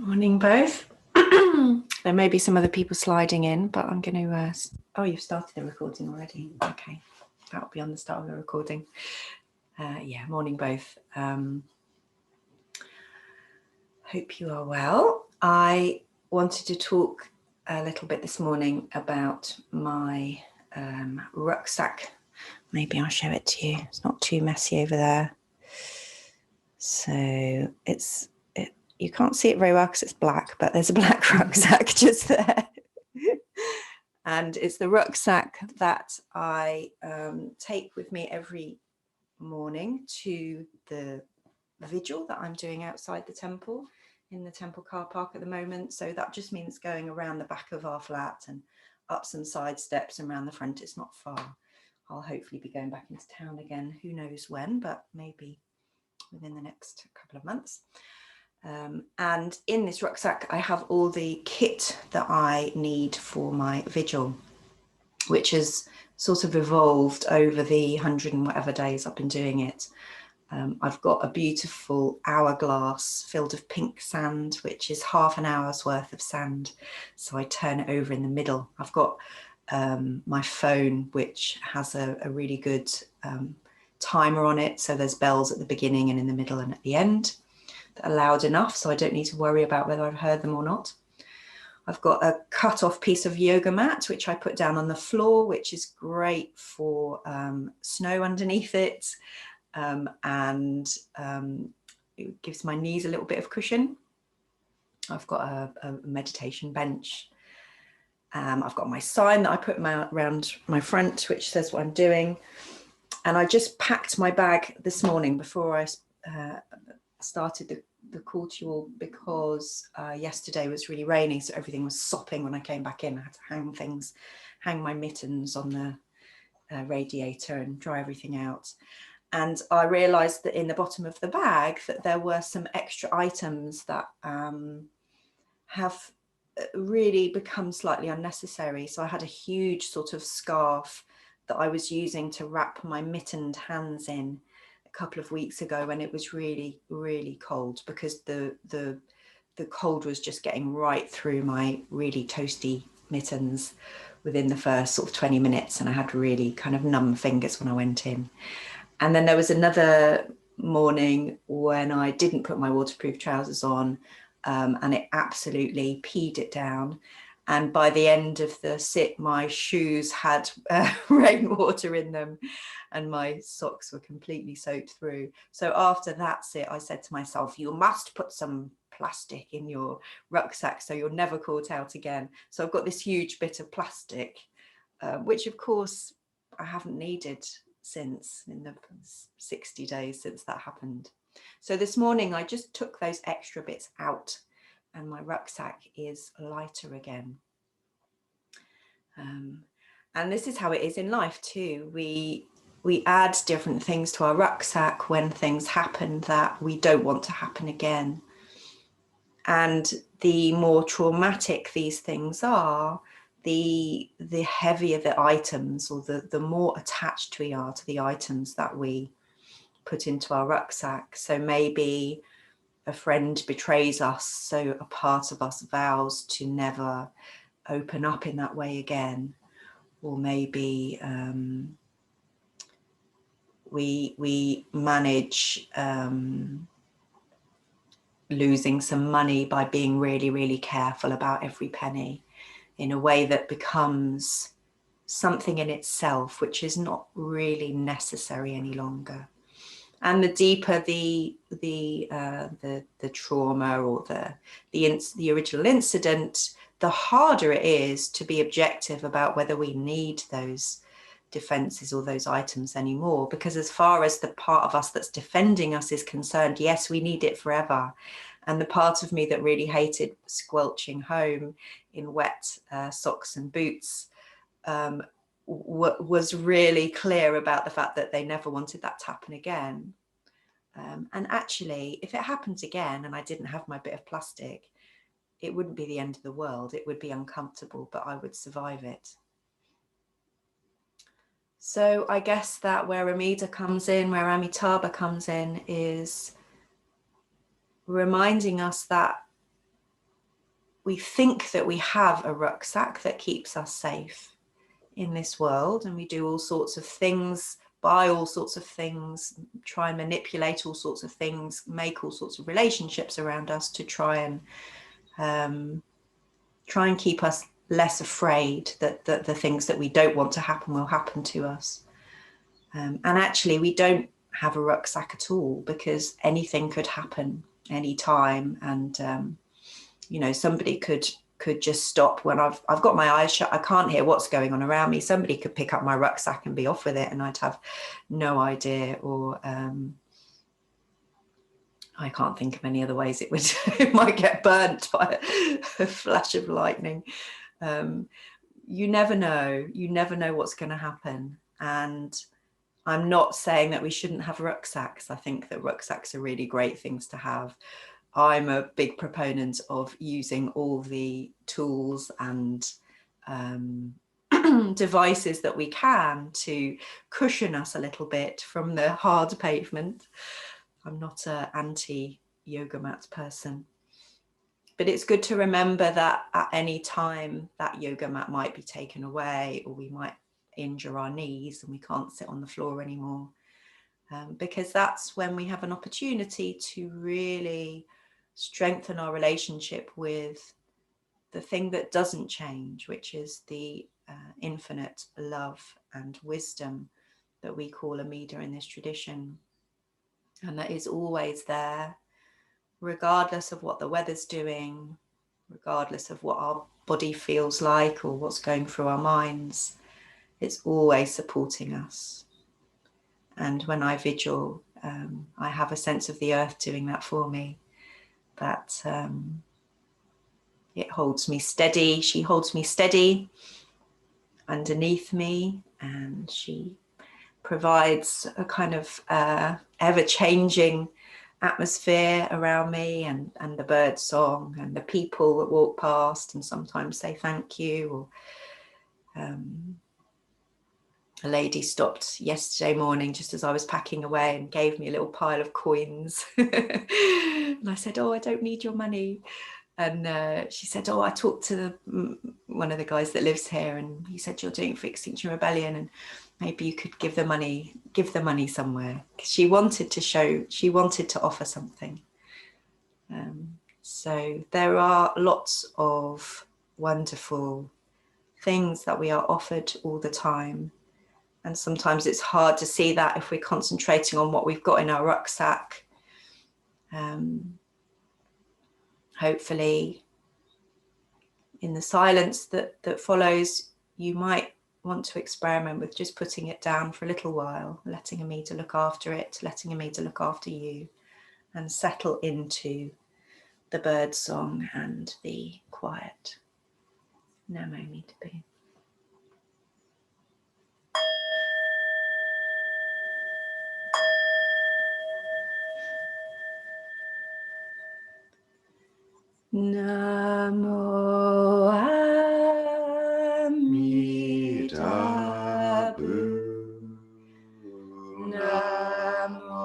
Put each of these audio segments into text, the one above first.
Morning, both. There may be some other people sliding in, but I'm going to... oh, you've started the recording already. Okay, that'll be on the start of the recording. Yeah, morning, both. Hope you are well. I wanted to talk a little bit this morning about my rucksack. Maybe I'll show it to you. It's not too messy over there. So you can't see it very well because it's black, but there's a black rucksack just there. And it's the rucksack that I take with me every morning to the vigil that I'm doing outside the temple, in the temple car park at the moment. So that just means going around the back of our flat and up some side steps and around the front. It's not far. I'll hopefully be going back into town again. Who knows when, but maybe within the next couple of months. And in this rucksack, I have all the kit that I need for my vigil, which has sort of evolved over the 100 and whatever days I've been doing it. I've got a beautiful hourglass filled with pink sand, which is half an hour's worth of sand. So I turn it over in the middle. I've got my phone, which has a really good timer on it. So there's bells at the beginning and in the middle and at the end that are loud enough, so I don't need to worry about whether I've heard them or not. I've got a cut off piece of yoga mat, which I put down on the floor, which is great for snow underneath it. It gives my knees a little bit of cushion. I've got a meditation bench. I've got my sign that I put around my front, which says what I'm doing. And I just packed my bag this morning before I started the call to you all, because yesterday was really rainy, so everything was sopping when I came back in. I had to hang my mittens on the radiator and dry everything out. And I realised that in the bottom of the bag that there were some extra items that have really become slightly unnecessary. So I had a huge sort of scarf that I was using to wrap my mittened hands in a couple of weeks ago when it was really, really cold, because the cold was just getting right through my really toasty mittens within the first sort of 20 minutes. And I had really kind of numb fingers when I went in. And then there was another morning when I didn't put my waterproof trousers on, and it absolutely peed it down. And by the end of the sit, my shoes had rainwater in them and my socks were completely soaked through. So after that sit, I said to myself, you must put some plastic in your rucksack so you're never caught out again. So I've got this huge bit of plastic, which of course I haven't needed since, in the 60 days since that happened. So this morning I just took those extra bits out and my rucksack is lighter again. And this is how it is in life too. We add different things to our rucksack when things happen that we don't want to happen again. And the more traumatic these things are, the heavier the items, or the more attached we are to the items that we put into our rucksack. So maybe a friend betrays us, so a part of us vows to never open up in that way again. Or maybe we manage losing some money by being really, really careful about every penny, in a way that becomes something in itself which is not really necessary any longer. And the deeper the trauma or the original incident, the harder it is to be objective about whether we need those defenses or those items anymore. Because as far as the part of us that's defending us is concerned, yes, we need it forever. And the part of me that really hated squelching home in wet socks and boots was really clear about the fact that they never wanted that to happen again. And actually, if it happens again and I didn't have my bit of plastic, it wouldn't be the end of the world. It would be uncomfortable, but I would survive it. So I guess that where Amitabha comes in, where Amitabha comes in, is reminding us that we think that we have a rucksack that keeps us safe in this world, and we do all sorts of things, buy all sorts of things, try and manipulate all sorts of things, make all sorts of relationships around us to try and keep us less afraid that the things that we don't want to happen will happen to us. And actually, we don't have a rucksack at all, because anything could happen anytime. And you know, somebody could just stop when I've got my eyes shut. I can't hear what's going on around me. Somebody could pick up my rucksack and be off with it, and I'd have no idea. Or I can't think of any other ways it would it might get burnt by a flash of lightning. You never know. You never know what's going to happen. And I'm not saying that we shouldn't have rucksacks. I think that rucksacks are really great things to have. I'm a big proponent of using all the tools and devices that we can to cushion us a little bit from the hard pavement. I'm not an anti-yoga mat person. But it's good to remember that at any time that yoga mat might be taken away, or we might injure our knees and we can't sit on the floor anymore. Because that's when we have an opportunity to really strengthen our relationship with the thing that doesn't change, which is the infinite love and wisdom that we call Amida in this tradition. And that is always there, regardless of what the weather's doing, regardless of what our body feels like or what's going through our minds. It's always supporting us. And when I vigil, I have a sense of the earth doing that for me, that it holds me steady. She holds me steady underneath me, and she provides a kind of ever-changing atmosphere around me, and the bird song and the people that walk past and sometimes say thank you. Or a lady stopped yesterday morning just as I was packing away and gave me a little pile of coins. And I said, "Oh, I don't need your money." And she said, "Oh, I talked to one of the guys that lives here, and he said you're doing for Extinction Rebellion, and maybe you could give the money somewhere." Because she wanted to offer something. So there are lots of wonderful things that we are offered all the time. And sometimes it's hard to see that if we're concentrating on what we've got in our rucksack. Hopefully, in the silence that follows, you might want to experiment with just putting it down for a little while, letting Amida look after it, letting Amida look after you, and settle into the bird song and the quiet. Namo Amitabha. Namo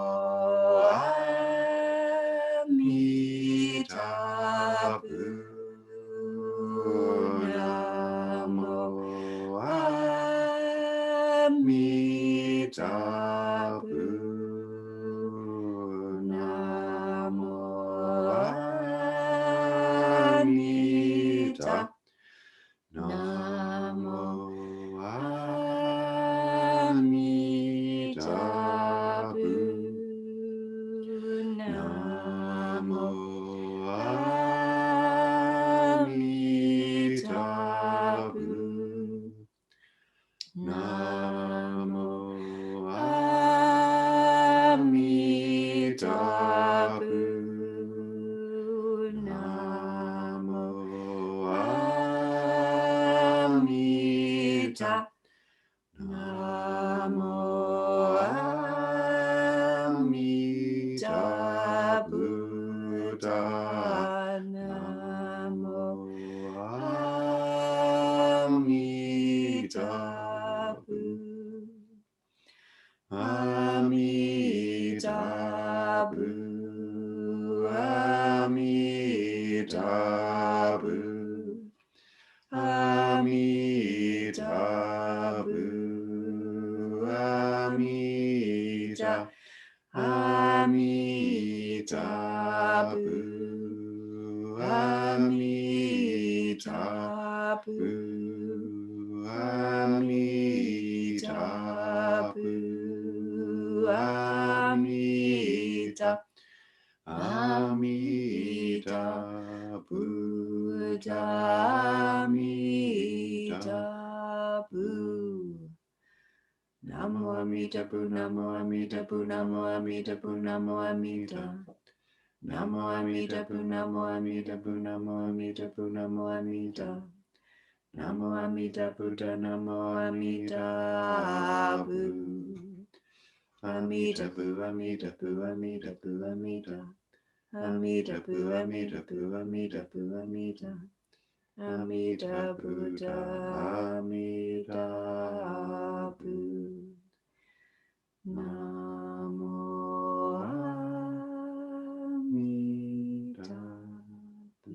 Amitabha. Namo Amitabha. Namo Amitabha. Namo Amitabha. Namo Amitabha. Namo Amitabha. Namo Amida Buddha. Namo Amida Buddha. Amida Buddha. Amida Buddha. Amitabha, Amitabha, Amitabha, Amitabha, Amita Buddha, Amita Bu. Namo Amita Bu, Namo Amita Bu, Namo Amita Bu, Namo Amita. Namo Amita Bu, Namo Amita Bu, Namo Amita Bu, Namo Amita. Namo Amita Buddha, Namo Amita Bu. Amita Bu, Amita Bu, Amita Bu, Amita. Amita Bu, Amita Bu, Amita Bu, Amita. Amita Buddha, Amita Bu. Namo Amita Bu.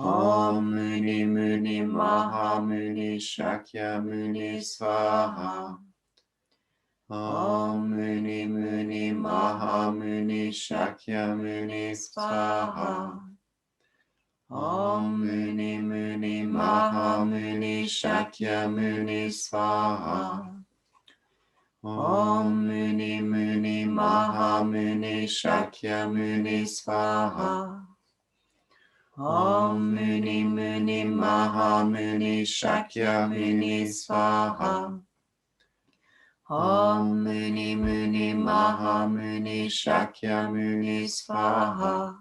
Om Muni Muni Maha Muni Shakya Muni Swaha. Om Muni Muni Maha Muni Shakya Muni Swaha. Om Muni Muni Maha Muni Shakya Muni Swaha. Om Muni Muni Maha Muni Shakya Muni Swaha. Om Muni Muni Maha Muni Shakya Muni Swaha. Om Muni Muni Maha Muni Shakya Muni Swaha.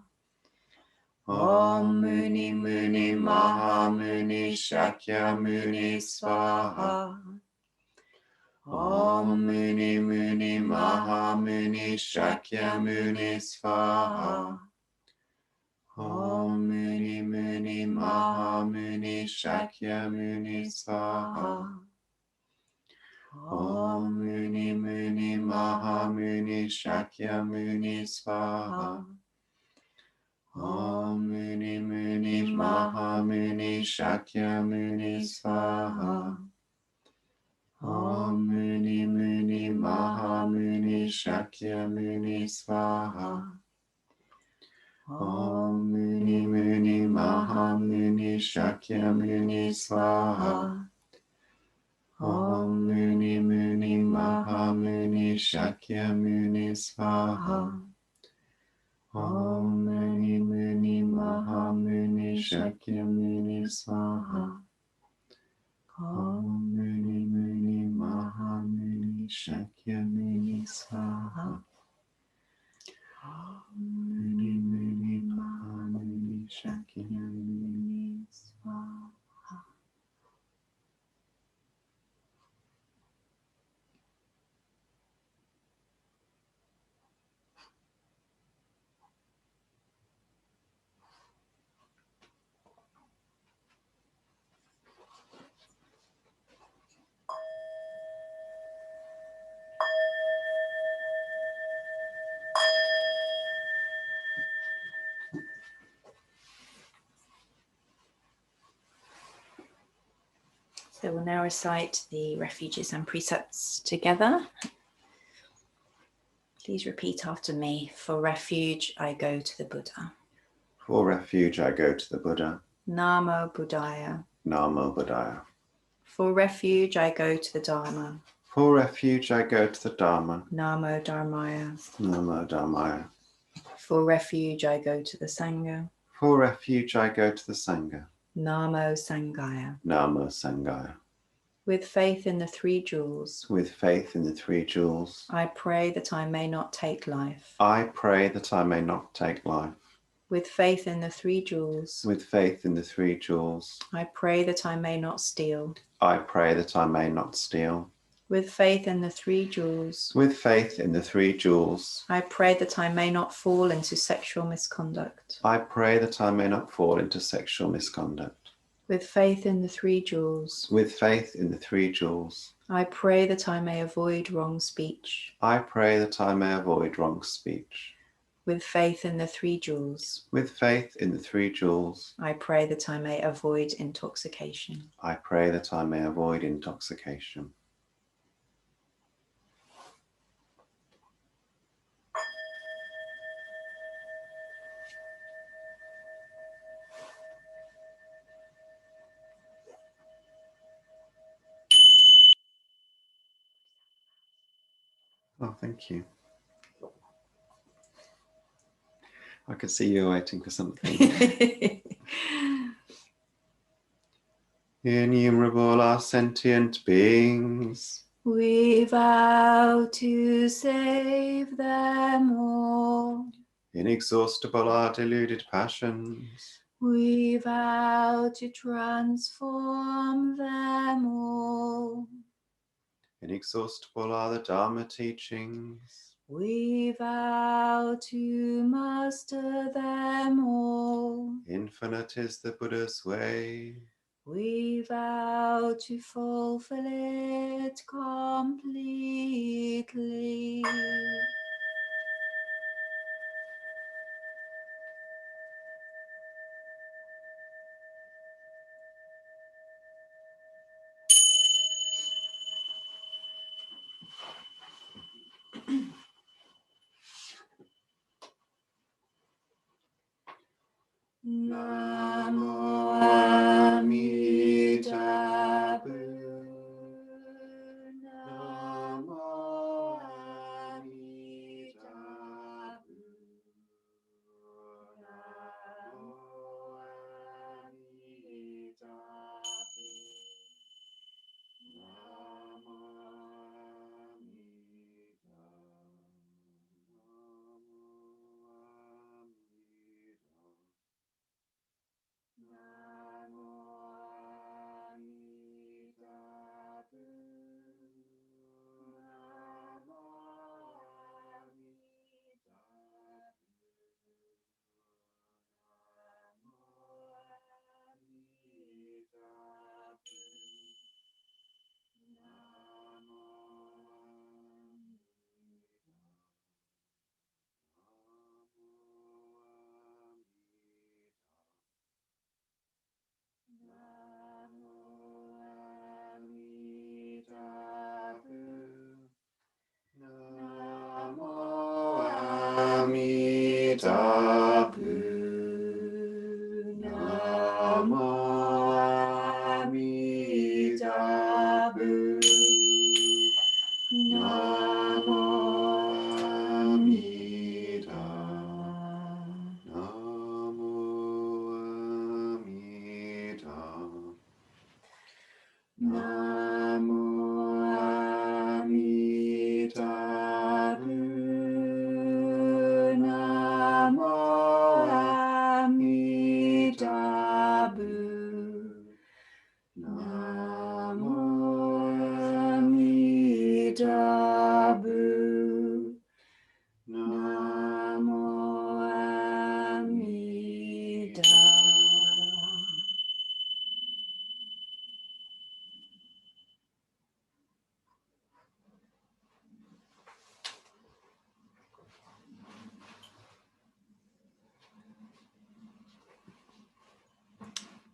Om Muni Muni Maha Muni Shakya Muni Swaha. Om Muni Muni Maha Muni Shakya Muni Swaha. Om Muni Muni Maha Muni Shakya Muni Swaha. Om Muni Muni Maha Muni Shakya Muni Swaha. Om Muni Muni Maha Muni Shakya Muni Swaha. Om Muni Muni Maha Muni Shakya Muni Swaha. Om Muni Muni Maha Muni Shakya Muni Swaha. Om Muni Muni Maha Muni Shakya Muni Swaha. Om Muni Muni Maha Muni Shakya Muni Swaha. Om Muni Muni Maha Muni Shakya Muni Swaha. Om Muni Muni Maha Muni Shakya Muni Swaha. So we'll now recite the refuges and precepts together. Please repeat after me. For refuge, I go to the Buddha. For refuge, I go to the Buddha. Namo Buddhaya. Namo Buddhaya. For refuge, I go to the Dharma. For refuge, I go to the Dharma. Namo Dharmaya. Namo Dharmaya. For refuge, I go to the Sangha. For refuge, I go to the Sangha. Namo Sanghaya. Namo Sanghaya. With faith in the three jewels, With faith in the three jewels, I pray that I may not take life. I pray that I may not take life. With faith in the three jewels, With faith in the three jewels, I pray that I may not steal. I pray that I may not steal. With faith in the three jewels, With faith in the three jewels, I pray that I may not fall into sexual misconduct. I pray that I may not fall into sexual misconduct. With faith in the three jewels, With faith in the three jewels, I pray that I may avoid wrong speech. I pray that I may avoid wrong speech. With faith in the three jewels, With faith in the three jewels, I pray that I may avoid intoxication. I pray that I may avoid intoxication. Oh, thank you. I could see you waiting for something. Innumerable are sentient beings. We vow to save them all. Inexhaustible are deluded passions. We vow to transform them all. Inexhaustible are the Dharma teachings. We vow to master them all. Infinite is the Buddha's way. We vow to fulfill it completely. Namo Amitabha. Namo Amitabha. Namo Amitabha.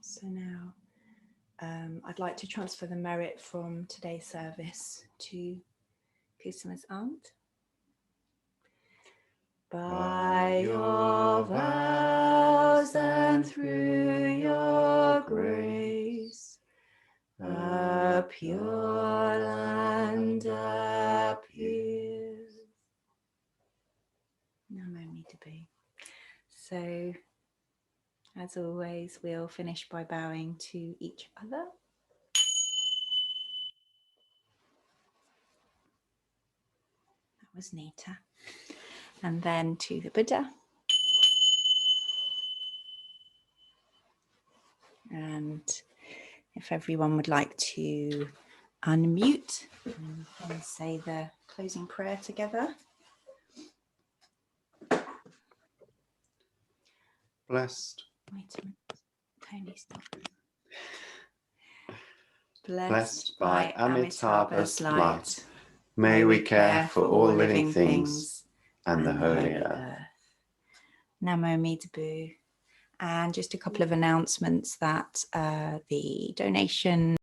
So now I'd like to transfer the merit from today's service to Kusama's aunt. By your vows and through your grace, a pure land appears. Namo Amitabha. So, as always, we'll finish by bowing to each other. That was Nita. And then to the Buddha. And if everyone would like to unmute and say the closing prayer together. Blessed. Wait a minute. Tony, stop. Blessed by Amitabha's light, may we care for all living things and the holy earth. Namo Amitabha. And just a couple of announcements that the donation